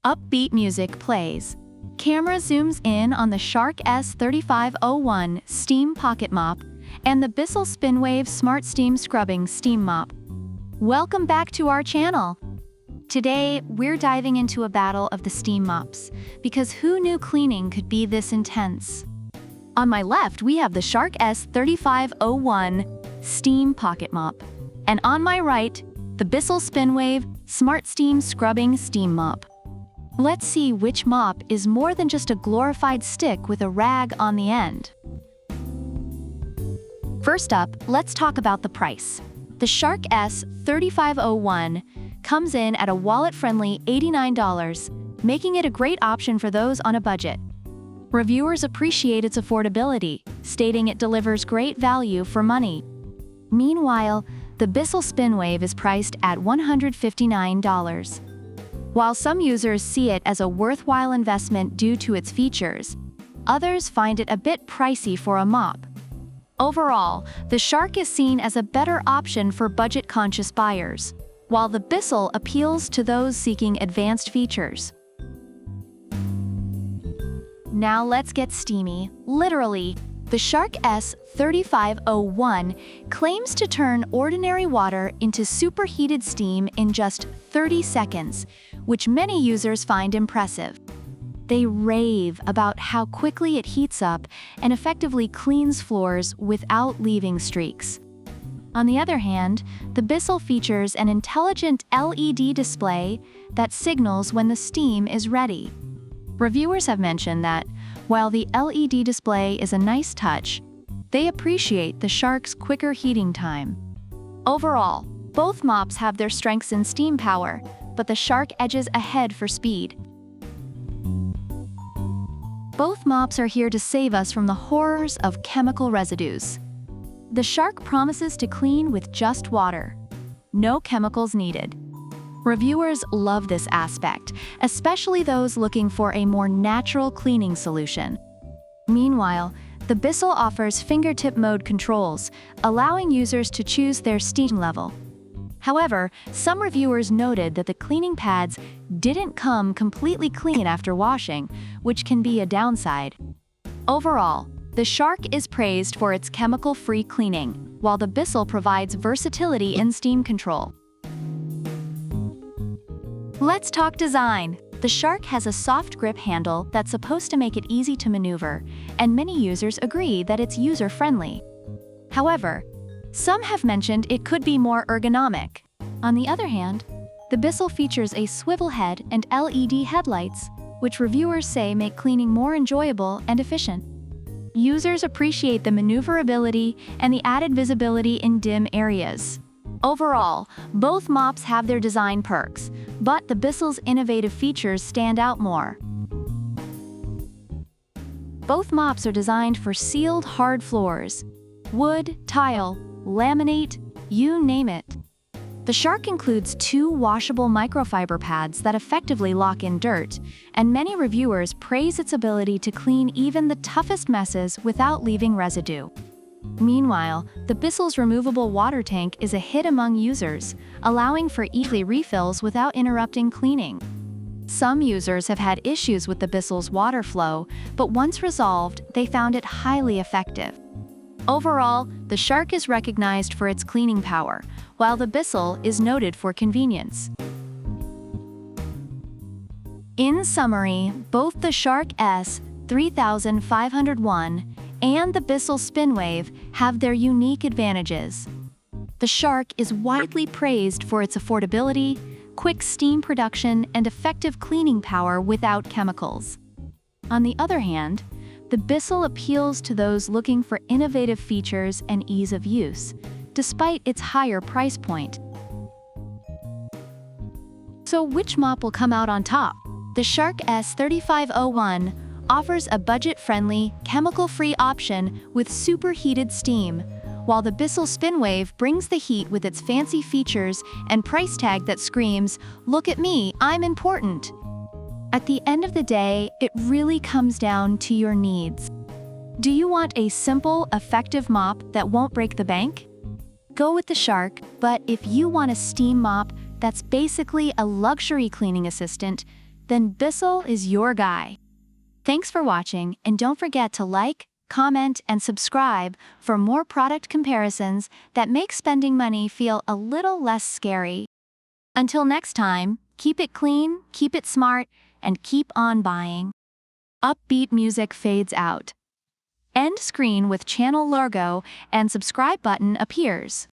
Upbeat music plays. Camera zooms in on the Shark S3501 Steam Pocket Mop and the BISSELL SpinWave SmartSteam Scrubbing Steam Mop. Welcome back to our channel. Today, we're diving into a battle of the steam mops, because who knew cleaning could be this intense? On my left, we have the Shark S3501 Steam Pocket Mop, and on my right, the BISSELL SpinWave SmartSteam Scrubbing Steam Mop. Let's see which mop is more than just a glorified stick with a rag on the end. First up, let's talk about the price. The Shark S3501 comes in at a wallet-friendly $89, making it a great option for those on a budget. Reviewers appreciate its affordability, stating it delivers great value for money. Meanwhile, the BISSELL SpinWave is priced at $159. While some users see it as a worthwhile investment due to its features, others find it a bit pricey for a mop. Overall, the Shark is seen as a better option for budget-conscious buyers, while the BISSELL appeals to those seeking advanced features. Now let's get steamy, literally. The Shark S3501 claims to turn ordinary water into superheated steam in just 30 seconds, which many users find impressive. They rave about how quickly it heats up and effectively cleans floors without leaving streaks. On the other hand, the BISSELL features an intelligent LED display that signals when the steam is ready. Reviewers have mentioned that, while the LED display is a nice touch, they appreciate the Shark's quicker heating time. Overall, both mops have their strengths in steam power, but the Shark edges ahead for speed. Both mops are here to save us from the horrors of chemical residues. The Shark promises to clean with just water. No chemicals needed. Reviewers love this aspect, especially those looking for a more natural cleaning solution. Meanwhile, the BISSELL offers fingertip mode controls, allowing users to choose their steam level. However, some reviewers noted that the cleaning pads didn't come completely clean after washing, which can be a downside. Overall, the Shark is praised for its chemical-free cleaning, while the BISSELL provides versatility in steam control. Let's talk design. The Shark has a soft grip handle that's supposed to make it easy to maneuver, and many users agree that it's user-friendly. However, some have mentioned it could be more ergonomic. On the other hand, the BISSELL features a swivel head and LED headlights, which reviewers say make cleaning more enjoyable and efficient. Users appreciate the maneuverability and the added visibility in dim areas. Overall, both mops have their design perks, but the BISSELL's innovative features stand out more. Both mops are designed for sealed hard floors. Wood, tile, laminate, you name it. The Shark includes 2 washable microfiber pads that effectively lock in dirt, and many reviewers praise its ability to clean even the toughest messes without leaving residue. Meanwhile, the BISSELL's removable water tank is a hit among users, allowing for easy refills without interrupting cleaning. Some users have had issues with the BISSELL's water flow, but once resolved, they found it highly effective. Overall, the Shark is recognized for its cleaning power, while the BISSELL is noted for convenience. In summary, both the Shark S3501 and the BISSELL SpinWave have their unique advantages. The Shark is widely praised for its affordability, quick steam production, and effective cleaning power without chemicals. On the other hand, the BISSELL appeals to those looking for innovative features and ease of use, despite its higher price point. So which mop will come out on top? The Shark S3501 offers a budget-friendly, chemical-free option with superheated steam, while the BISSELL SpinWave brings the heat with its fancy features and price tag that screams, "Look at me, I'm important." At the end of the day, it really comes down to your needs. Do you want a simple, effective mop that won't break the bank? Go with the Shark, but if you want a steam mop that's basically a luxury cleaning assistant, then Bissell is your guy. Thanks for watching, and don't forget to like, comment, and subscribe for more product comparisons that make spending money feel a little less scary. Until next time, keep it clean, keep it smart, and keep on buying. Upbeat music fades out. End screen with channel logo and subscribe button appears.